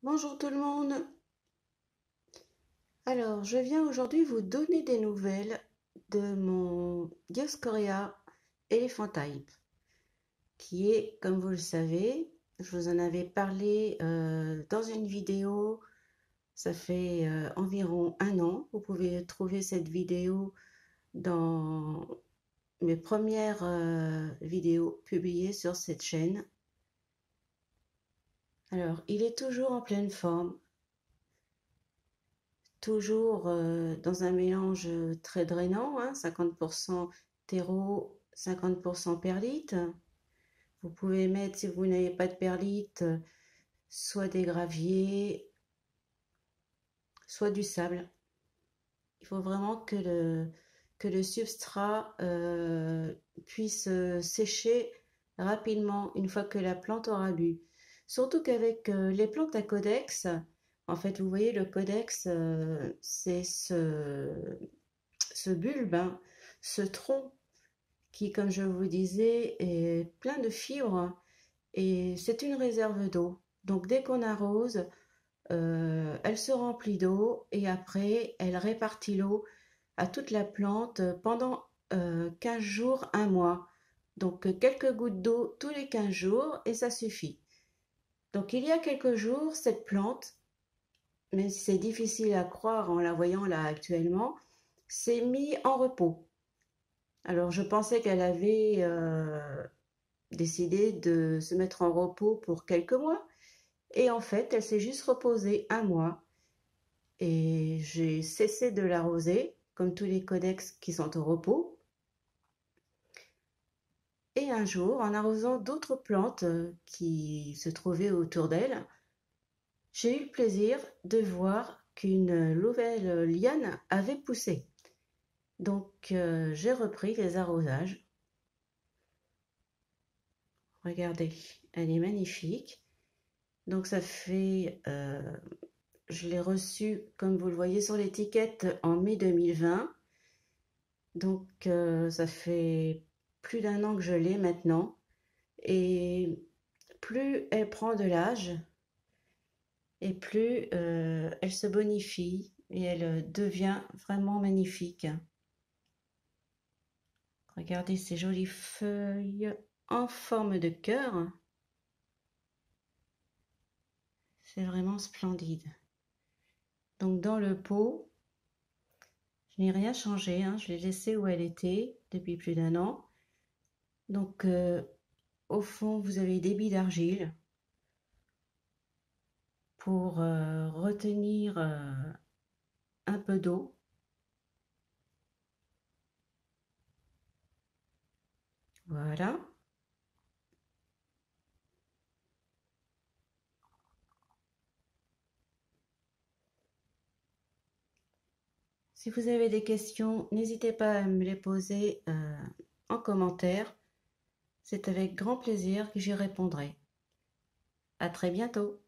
Bonjour tout le monde. Alors, je viens aujourd'hui vous donner des nouvelles de mon Dioscorea Elephant Type, qui est, comme vous le savez, je vous en avais parlé dans une vidéo, ça fait environ un an. Vous pouvez trouver cette vidéo dans mes premières vidéos publiées sur cette chaîne. Alors, il est toujours en pleine forme. Toujours dans un mélange très drainant, hein, 50% terreau, 50% perlite. Vous pouvez mettre, si vous n'avez pas de perlite, soit des graviers, soit du sable. Il faut vraiment que le substrat puisse sécher rapidement une fois que la plante aura bu. Surtout qu'avec les plantes à codex, en fait, vous voyez, le codex, c'est ce bulbe, hein, ce tronc qui, comme je vous disais, est plein de fibres et c'est une réserve d'eau. Donc, dès qu'on arrose, elle se remplit d'eau et après, elle répartit l'eau à toute la plante pendant 15 jours, un mois. Donc, quelques gouttes d'eau tous les 15 jours et ça suffit. Donc, il y a quelques jours, cette plante, même si c'est difficile à croire en la voyant là actuellement, s'est mise en repos. Alors, je pensais qu'elle avait décidé de se mettre en repos pour quelques mois. Et en fait, elle s'est juste reposée un mois. Et j'ai cessé de l'arroser, comme tous les codex qui sont au repos. Et un jour, en arrosant d'autres plantes qui se trouvaient autour d'elle, j'ai eu le plaisir de voir qu'une nouvelle liane avait poussé. Donc, j'ai repris les arrosages. Regardez, elle est magnifique. Donc, ça fait, je l'ai reçue, comme vous le voyez sur l'étiquette, en mai 2020. Donc, ça fait plus d'un an que je l'ai maintenant. Et plus elle prend de l'âge, et plus elle se bonifie et elle devient vraiment magnifique. Regardez ces jolies feuilles en forme de cœur. C'est vraiment splendide. Donc dans le pot, je n'ai rien changé, hein, je l'ai laissée où elle était depuis plus d'un an. Donc au fond, vous avez des billes d'argile pour retenir un peu d'eau. Voilà. Si vous avez des questions, n'hésitez pas à me les poser en commentaire. C'est avec grand plaisir que j'y répondrai. À très bientôt.